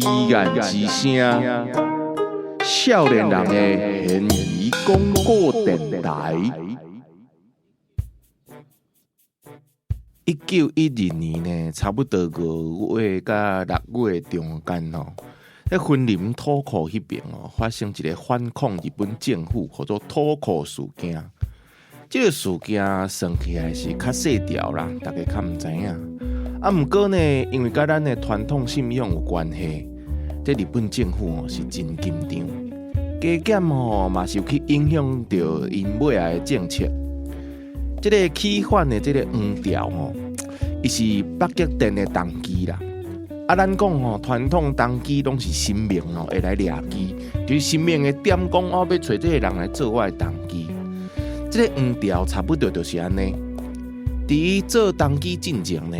依然之声，少年人的现疑广播电台。1912年呢，差不多5月到6月中间哦，在芬林土库迄边哦，发生一个反抗日本政府叫做土库事件。这个事件算起来是较细条啦，大家较唔知影。不过呢，因为甲咱的传统信仰有关系，这日本政府是真紧张，加减嘛是有去影响到因尾来的政策。这个起反的这个黄条伊是北极电的动机啦。咱讲传统动机拢是神明会来掠机，就是神明的点讲要找这个人来做我的动机。这个黄条差不多就是安尼。伫伊做动机进前呢，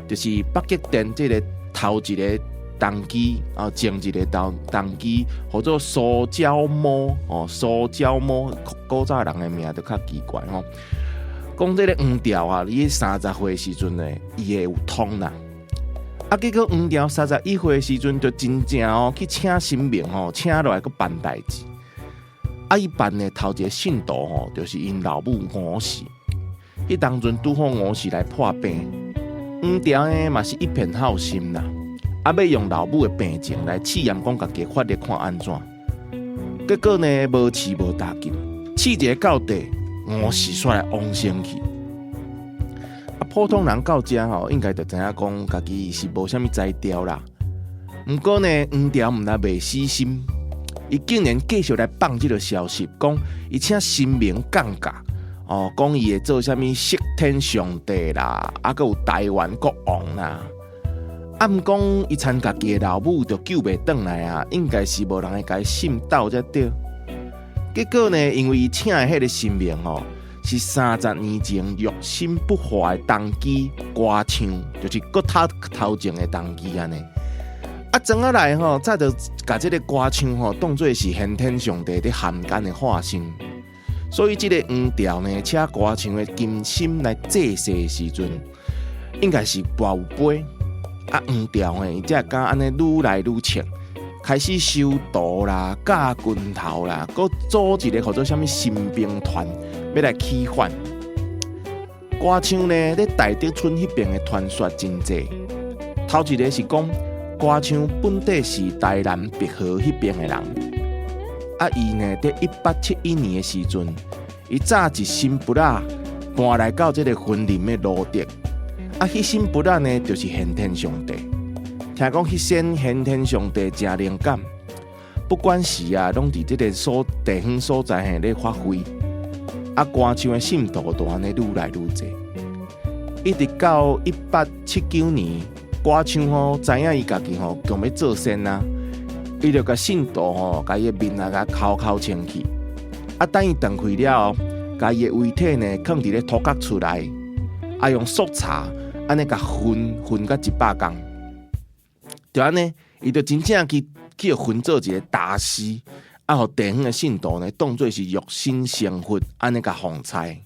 就是北极电这个头一个动机前一个动机，叫做塑胶膜塑胶膜，古早人的名就较奇怪讲这个黄条你30岁时阵呢，伊会有通啦。结果黄条31岁时阵，就真正去请神明请落来去办代志。伊办的头一个信徒就是因老母吴氏。迄当阵拄好吴氏来破病，黄条呢嘛是一片好心啦，要用老母的病情来试验讲家己发力看安怎。结果呢无试无大紧，试一个到底，吴氏煞来往生去。普通人到这应该就知影讲家己是无啥物才调啦。不过呢，黄条唔但袂死心。伊竟然继续来放这个消息，讲伊请神明降价，讲伊会做啥物釋天上帝啦，还有台湾國王啦。毋讲伊参家己的老母就救袂转来啊，应该是无人会甲伊信斗才对。结果呢，因为伊请的迄个神明是30年前肉心不化的动机歌唱，就是国头前的动机安尼。装仔来早就把这个歌唱当作是先天上帝在汉奸的化身，所以这个黄条呢，请歌唱的金心来祭祀的时阵，应该是跋有杯。黄条呢，才敢安尼愈来愈强，开始收徒啦、架拳头啦，佮组一个叫做啥物新兵团，要来起反。歌唱呢，在大德村迄边的传说真济，头一个是讲。歌唱本地是台南碧河迄边的人，伊呢在1871年的时阵，伊早一新不拉搬来到这个芬林的罗德，迄新不拉呢就是先天上帝。听讲迄先天上帝真灵感，不管时拢伫这个地方所在咧发挥，歌唱的信徒就安尼愈来愈济，一直到1879年。歌唱知影伊家己强要做仙啊，伊就甲信徒甲伊的面甲敲清去，等伊断开了，甲伊的遗体呢放伫咧土角厝内，用速茶安尼甲熏到100工，就安尼，伊就真正去熏做一个大师，互地方的信徒呢当作是肉身成佛，安尼甲奉菜。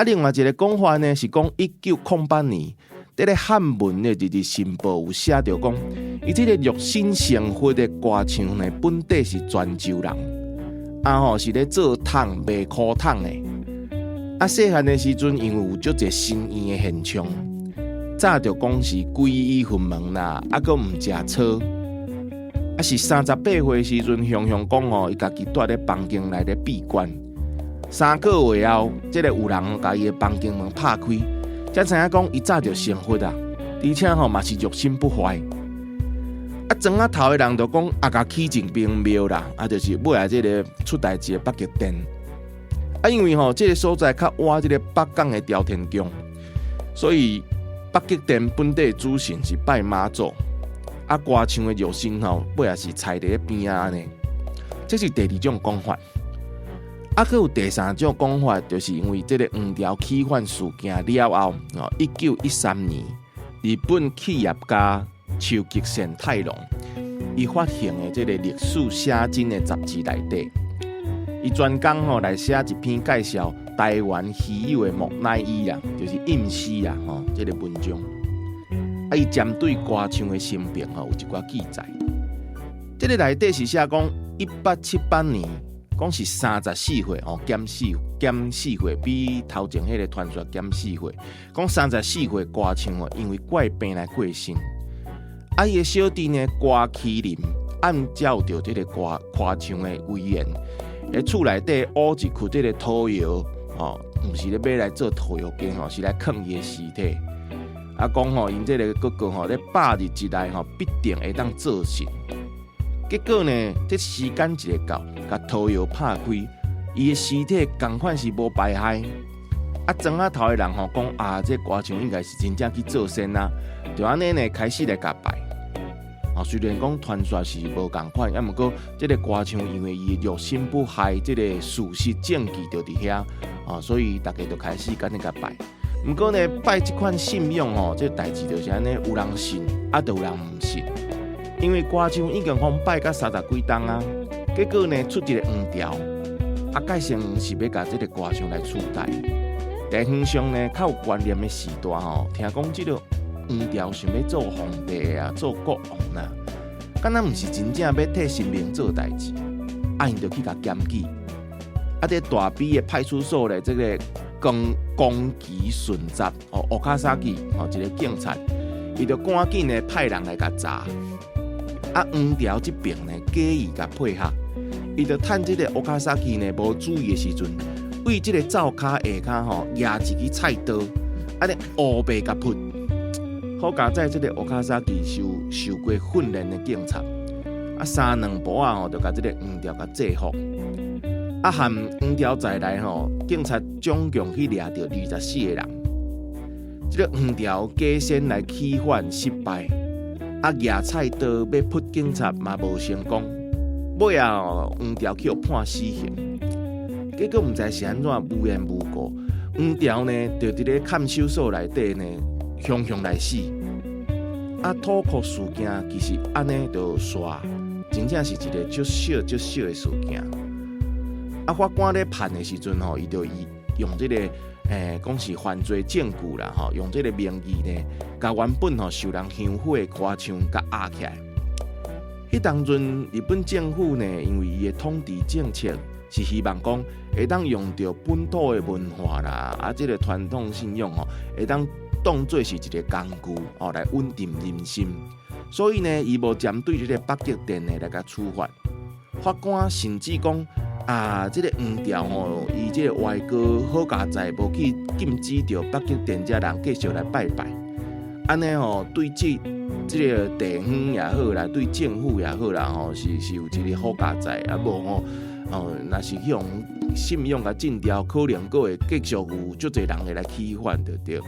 另外一个讲法呢是讲1908年。这个汉文的《日日新报》有写到讲，伊这个肉身成佛的歌唱呢，本地是泉州人，是咧做桶卖苦桶的。细汉的时阵，因为有足侪神医的现象，早就讲是皈依佛门啦，佮唔食草。是38岁时阵，雄讲伊家己住咧房间内咧闭关，3个月后，这个有人甲伊的房间门拍开。才知影讲，伊早就成佛啊，而且嘛是肉身不坏。庄仔头的人就讲，甲起进兵庙啦，就是尾来这个出代志的北极殿。因为这个所在较倚这个北港的朝天宫，所以北极殿本地主神是拜妈祖，歌唱的肉身尾也是踩伫边仔安尼。这是第2种讲法。还有第3种讲法，就是因为这个黄条起反事件了后，1913年，日本企业家秋吉宪太郎，伊发行的这个历史写真的杂志内底，伊专工来写一篇介绍台湾稀有的木乃伊就是印丝这个文章。伊针对歌唱的生平有一寡记载。这个内底是写讲1878年，讲是34岁减4岁，比头前迄个传说减4岁。讲34岁歌唱因为怪病来过身。伊的小弟呢，歌麒麟按照着这个歌唱的威严，喺厝内底挖一窟这个土窑，唔是咧买来做土窑间是来藏伊的尸体。讲因这个哥哥咧100日之内必定会当做成。结果呢，这时间一个到，甲土窑拍开，伊的尸体同款是无排骸。庄仔头的人讲这歌唱应该是真正去做仙啊，就安尼呢开始来甲拜。虽然讲传说是无同款，也毋过这个歌唱因为伊肉身不害，这个事实证据就伫遐，所以大家就开始跟甲拜。毋过呢，拜这款信仰这代志就是安尼，有人信，就有人毋信。因为歌唱已经拜到30几冬啊，结果呢出一个黄条，改成是要甲这个歌唱来取代。地方上呢较有观念的时代听讲这个黄条想要做皇帝啊，做国王啦，敢若毋是真正要替神明做代志，因就去甲检举。在大比的派出所咧，这个宫崎顺集乌卡萨基一个警察，伊就赶紧呢派人来甲查。黄条这边呢，假意甲配合，伊就趁这个乌卡萨基呢无注意的时阵，为这个灶骹下骹压一支菜刀，咧乌白甲扑。好佳在这个乌卡萨基受过训练的警察，3两步就甲这个黄条甲制服。含黄条在内警察总共去抓到24个人。这个黄条假先来起反失败，举菜刀要扑警察嘛无成功，尾黄条去判死刑。结果毋知是安怎无缘无故，黄条呢就伫咧看守所内底呢。雄来死，土库事件其实安尼就煞，真正是一个足小的事件。法官咧判的时阵伊就用这个讲是犯罪证据啦用这个名义呢，甲原本受人香火的歌唱甲压起来。迄当阵日本政府呢，因为伊的统治政策是希望讲会当用到本土的文化啦，这个传统信仰会当当作是一个工具来稳定人心，所以呢，伊无针对这个北极点呢来甲处罚。法官甚至讲这个黄条伊这个外国好佳在无去禁止着北极点这人继续来拜拜，安尼对这个地方也好啦，对政府也好啦是有一个好佳在，无若是去用信仰甲禁掉，可能佫会继续有足侪人会来起反着对。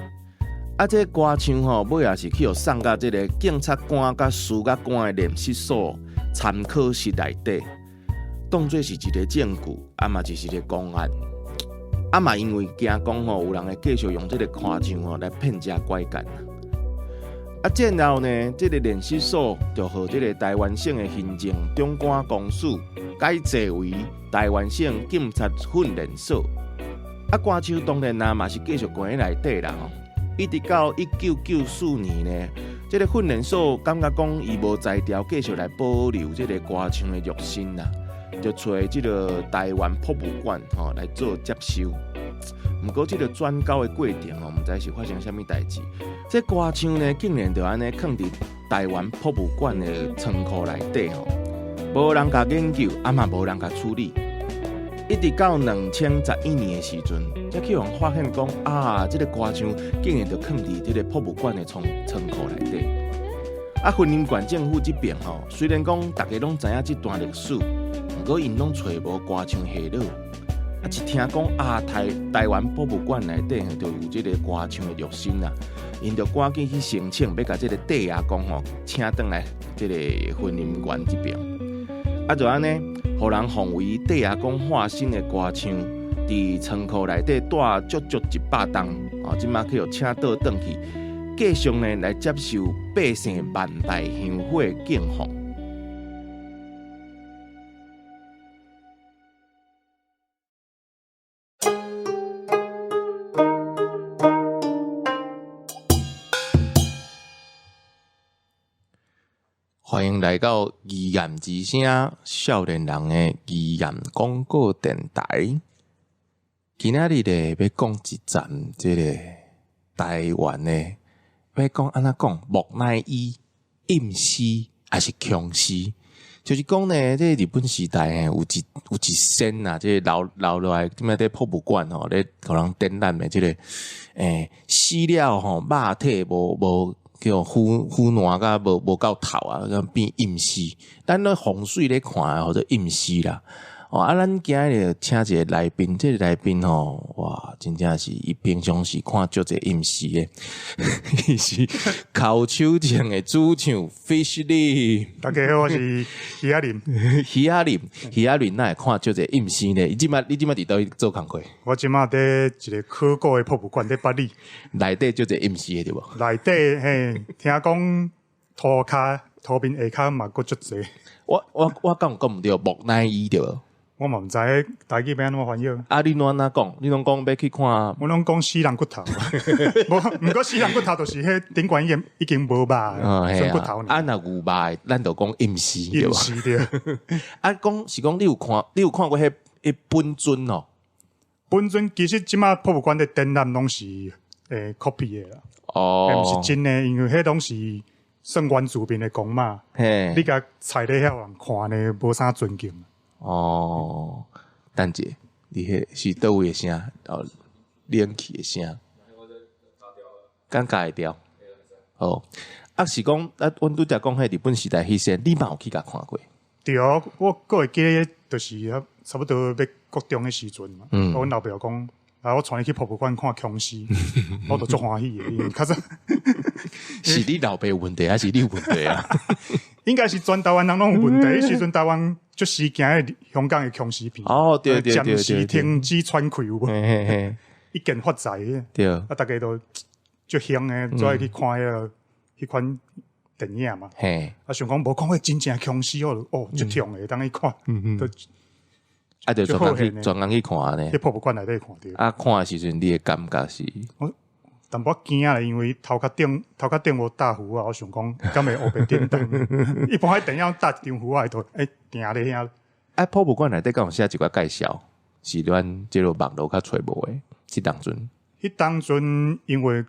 这歌唱尾也是去送到这个检察官甲司法官的练习所参考室内底，当作是一个证据，嘛就是一个公案。嘛因为惊讲有人会继续用这个歌唱来骗食拐干。战后呢，这个练习所就和这个台湾省的行政长官公署改制为台湾省警察训练所。歌唱当然嘛是继续关在内底啦。一直到1994年呢，这个训练所感觉讲伊无才调继续来保留这个歌唱的肉身啦，就找这个台湾博物馆来做接收。不过这个转交的过程唔知是发生什么代志。这歌唱呢，竟然就安尼放伫台湾博物馆的仓库内底无人甲研究，嘛无人甲处理。一直到2011年的时阵，才去人发现讲这个歌唱竟然就放伫这个博物馆的仓库内底。云林县政府这边虽然讲大家拢知影这段历史，不过因拢找无歌唱下落。是听讲台湾博物馆内底就有这个歌唱的肉身啦，因就赶紧去申请，要甲这个帝爷公请转来这个云林县这边。就安尼，互人奉为帝爷公化身的歌唱，伫仓库内底带足100担，即马去请倒转去，继续呢来接受百姓万代香火敬奉。来到语言之声少年人的语言广告电台。今仔日咧要讲一站，即个台湾诶，要讲安怎讲木乃伊、阴尸还是强尸？就是讲呢，这日本时代诶，有一仙啊，这留落来，即卖在博物馆吼，咧可能展览诶，即个死了吼，肉体无叫腐烂甲无够透啊，变阴尸。咱咧风水咧看，或者阴尸啦。咱今日请一个来宾，这个来宾吼，哇，真正是伊平常时看足侪阴尸诶，伊是口手匠诶主唱 Fish Lim。大家好，我是徐亚林。徐亚林，哪会看足侪阴尸呢？你即摆伫倒做工课？我即马伫一个考古诶博物馆伫巴黎，内底足侪阴尸诶对无？内底嘿，听讲涂面下骹嘛佫足侪。我讲毋对，木乃伊对无？我嘛毋知台语要安怎翻译。啊，你安怎讲？你拢讲要去看？我拢讲死人骨头，毋过死人骨头就是迄顶管已经无肉，剩骨头。啊，若有肉，咱就讲阴尸对吧？阴尸对。啊，讲你有看过迄本尊哦？本尊其实即马博物馆的展览拢是copy 的啦，毋是真的，因为迄拢是算原住民的公嘛。你甲踩咧遐人看呢，无啥尊敬。等者，你迄是倒位的声？冷气的声，尴尬会掉。啊是讲，阮拄则讲迄日本时代迄些，你嘛有去甲看过？对啊，我个会记得，就是差不多要国中的时阵嘛。阮老爸讲，我带你去博物馆看僵尸，我都足欢喜的，因为较早是你老爸有问题，还是你有问题啊？应该是全台湾人拢有问题。迄时阵台湾足时惊诶香港诶僵尸片，对，暂时停止传开有无？一见发财诶，对，大家都足香诶，做爱去看迄款电影嘛。想讲无看过真正僵尸足痛诶，当去看，就专工去看呢。喺博物馆内底看着。看诶时阵，你诶感觉是？淡薄惊啊，因为头壳顶无搭符啊，我想讲敢会黑白颠倒。一般迄电影搭一张符啊，都定咧遐。博物馆内底敢有写一寡介绍，是咱即落网络较揣无诶。即当阵，迄当阵因为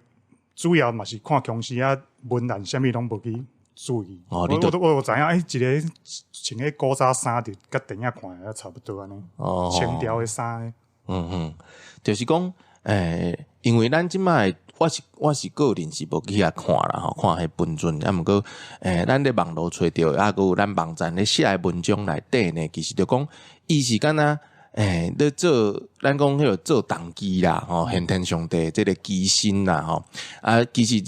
主要嘛是看僵尸啊，文案啥物拢无去注意。我知影，一个穿个古早衫，就甲电影看也差不多安尼。清朝诶衫。就是讲，因为咱即摆。我是个人是无去遐看啦，看迄本尊，毋过咱咧网络找着，还有咱网站咧写诶文章内底呢，其实就讲伊是敢若咧做咱讲迄个做动机啦，先天上帝即个机身啦，其实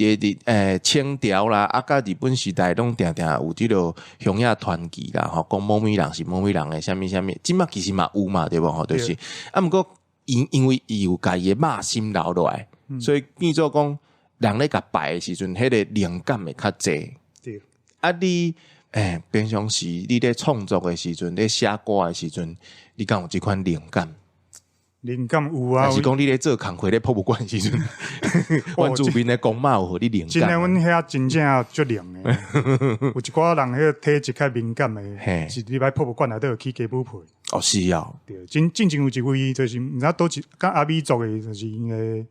清朝啦，甲日本时代拢定定有即个乡野传奇啦，讲某米人是某米人诶，啥物，即马其实嘛有嘛，对无？就是毋过因为伊有家己诶肉心留落来。所以变做讲，人咧甲拜诶时阵，迄个灵感会较济。对。你平常时你咧创作诶时阵，咧写歌诶时阵，你敢有即款灵感？灵感有啊。还是讲你咧做工课咧博物馆时阵，原住民诶公妈有互你灵感？真诶，阮遐真正足灵诶。有一寡人迄体质较敏感诶，是入来博物馆内底有去加补配。是啊。对，真正有一位就是毋知倒一甲阿美族诶，就是因诶。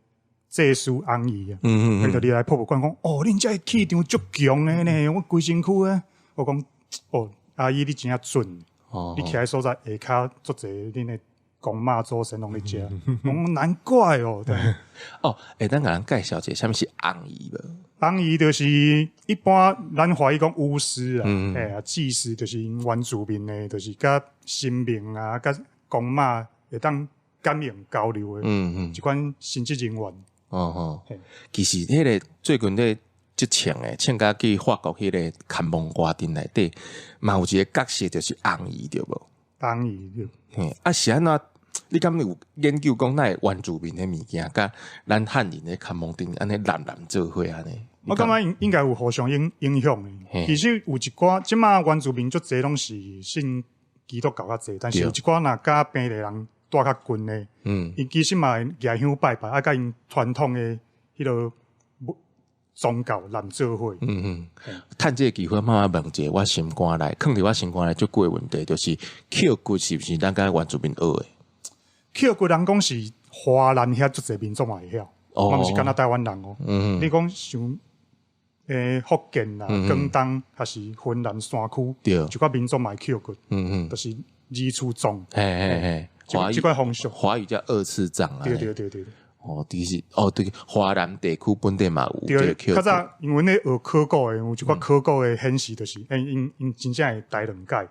祭司翁姨啊，伊就入来博物馆讲，恁遮气场足强诶呢，我规身躯诶。我讲，阿姨你真正准，你徛喺所在下骹足侪恁诶公妈祖先拢咧食，讲难怪哦。咱甲人介绍者，啥物是翁姨无？翁姨就是一般咱怀疑讲巫师啊，祭司就是原住民诶，就是甲神明啊，甲公妈会当感应交流诶，一款神职人员。其实迄个最近咧即唱诶，唱甲去法国迄个看蒙瓜丁内底，嘛有一个角色就是翁姨对无？翁姨对。是安怎？你敢有研究讲那原住民诶物件，甲咱汉人诶看蒙丁安尼蓝做伙安尼？我感觉应该有互相影响诶。其实有一寡即马原住民足侪拢是信基督教较侪，但是有一寡若甲平地人。带较近诶，因其实嘛会举香拜拜，甲因传统诶迄落宗教难做伙。趁这个机会慢慢问一个我心肝内，放伫我心肝内最贵问题，就是扣骨是不是咱甲原住民学的？扣骨人讲是华人遐足侪民族嘛会晓，嘛毋是干那台湾人哦。你讲像福建啦、广东还是云南山区，就个民族嘛会扣骨，就是二次葬。这块风俗，华语叫二次葬啊。对。对，华南地区本地嘛有这个扣骨。较早因为咧学考古的，有一寡考古的显示，就是因真正会台两界。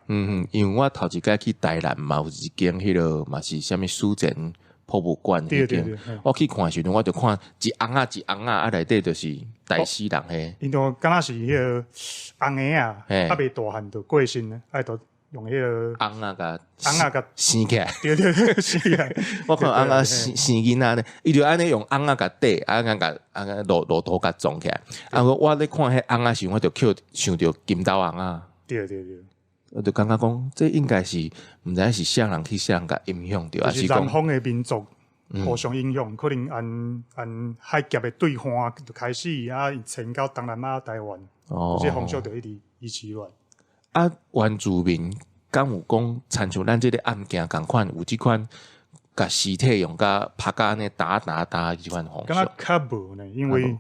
因为我头一届去台南嘛，有一间迄个嘛是啥物书展博物馆迄间，我去看时阵，我就看一翁仔一翁仔啊，内底就是台西人嘿。因都敢若是迄个红鞋啊，未大汉就过身咧，都用迄个翁仔甲生起来，对，生起来。我看翁仔生囡仔咧，伊就安尼用翁仔甲缀，翁仔甲骆驼甲装起来。我咧看迄翁仔时，我就想着金刀翁仔。对。我就感觉讲，这应该是毋知是啥人去啥人甲影响着，就是南方的民族互相影响，可能按海峡的对岸就开始迁到东南亚、台湾，这风俗就一直遗起来。原住民敢有讲，参像咱这个案件共款，有即款甲尸体用甲拍甲安尼打即款方式？敢若较无呢，因为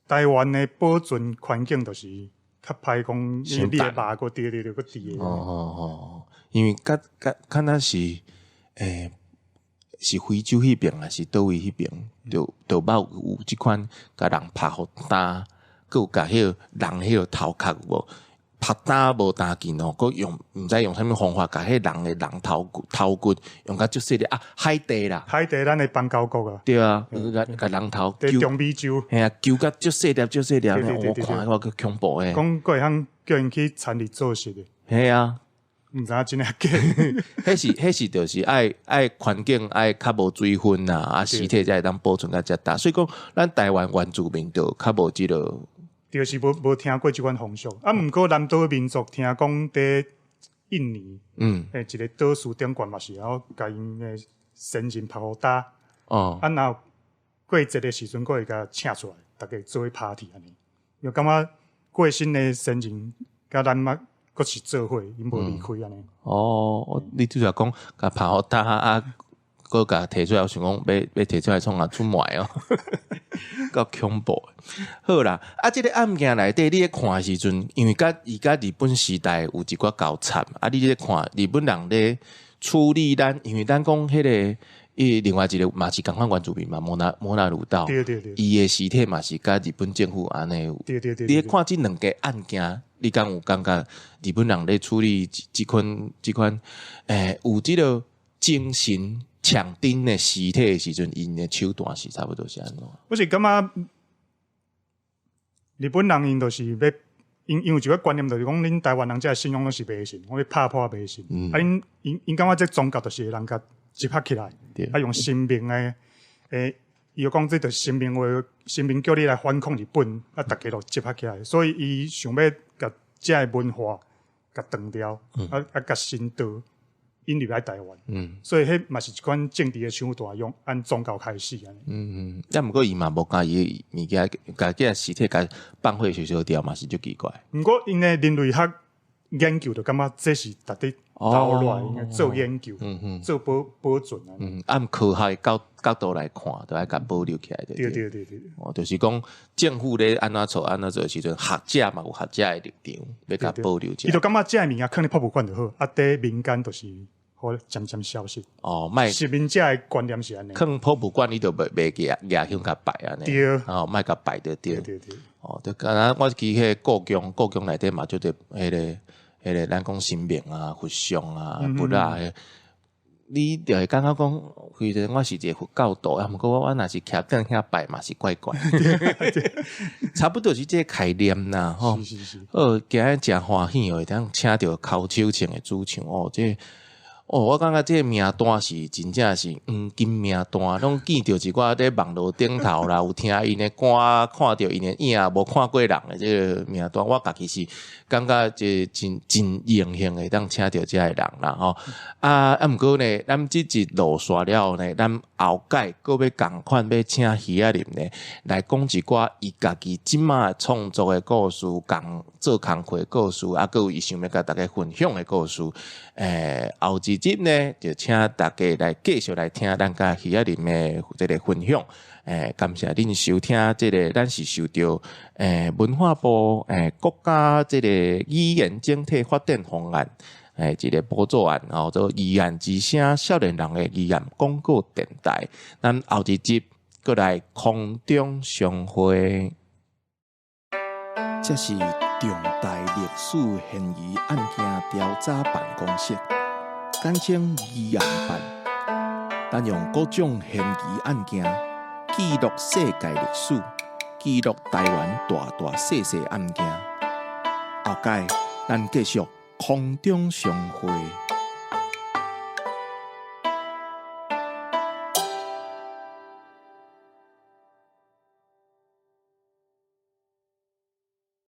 台湾的保存环境就是较歹讲，你的肉个对个低的。因为敢若是是非洲迄边还是倒位迄边，就捌有即款甲人拍互打，佮有甲迄个人迄个头壳无。拍打无打紧哦，佮用毋知用啥物方法，甲迄人的人头骨用甲足细粒海地啦，海地咱的邦交国啊，对啊，甲人头伫中美洲，嘿啊，揪甲足细粒，我看我个恐怖诶，讲过会晓叫因去参与做事的，嘿啊，毋知影真诶假，迄是就是爱环境爱较无水分啦，尸体才会当保存甲遮大，所以讲咱台湾原住民就较无即个。就是无听过即款风俗，毋过南岛民族听讲伫印尼，一个岛屿顶悬嘛是，然后甲因诶先人拍互打，然后过节的时阵，佫会甲请出来，大家做伙 party 安尼，又感觉过身的先人甲咱嘛佫是做伙，因无离开安尼。你拄则讲甲拍互打佫甲摕出来，我想讲要摕出来创出卖哦。够恐怖好啦，这个案件内底，你咧看的时阵，因为伊甲日本时代有一寡交惨，你咧看日本人咧处理咱，因为咱讲迄个另外一个嘛是共款原住民嘛，摩纳鲁道，对，伊的尸体嘛是甲日本政府安尼有，对，你咧看这两个案件，你敢有感觉日本人咧处理这款有这个精神？抢丁的尸体的时阵，因的手段是差不多是安怎？我是感觉日本人因就是要因有一个观念，就是讲恁台湾人这信仰拢是迷信，我要拍破迷信。因感觉这宗教就是人甲集合起来，用神明的伊就讲这就是神明叫你来反抗日本，大家都集合起来，所以伊想要甲这个文化甲断掉，甲神道。引入来台湾，所以迄嘛是一款政治的手段，用按宗教开始安尼。但毋过伊嘛无甲伊物件，甲这尸体甲放火烧掉嘛是足奇怪。毋过因的人类学研究就感觉这是值得投入来做研究，做保存啊。按科学的角度来看，都爱甲保留起来的。对。就是讲政府咧安怎做的时阵，学者嘛有学者的立场，要甲保留起来。伊就感觉这物件放咧博物馆就好，伫民间就是。好渐消失。卖市民者的观念是安尼。坑博物馆你就袂举向甲摆安尼。对。卖甲摆着对。对。就敢若我记迄故宫内底嘛，就得迄个咱讲神明啊、佛像啊、佛啊，你就会感觉讲，其实我是一个佛教徒啊，毋过我若是徛顶遐摆嘛是怪怪。差不多是这个概念啦，吼。是。今日真欢喜哦，当请到口手唱的主唱哦，这。我感觉这个名单是真正是金名单，拢见到一寡在网络顶头啦，有听因的歌，看到因的影，无看过人的这个名单，我家己是感觉这真荣幸的，当请到这个人啦吼。毋过呢，咱这一路刷了后呢，咱后届搁要共款要请鱼仔林呢，来讲一寡伊家己即马创作的故事，做工课的故事，搁有伊想要甲大家分享的故事。后一集呢，就请大家来继续来听咱甲鱼仔林的这个分享。感谢恁收听这个，咱是受到文化部国家这个语言整体发展方案一个补助案，做语言之声少年人的语言广告电台。咱后一集过来空中相会。这是重大历史嫌疑案件调查办公室，简称疑案办。咱用各种嫌疑案件记录世界历史，记录台湾大大小小案件。后届咱继续空中相会。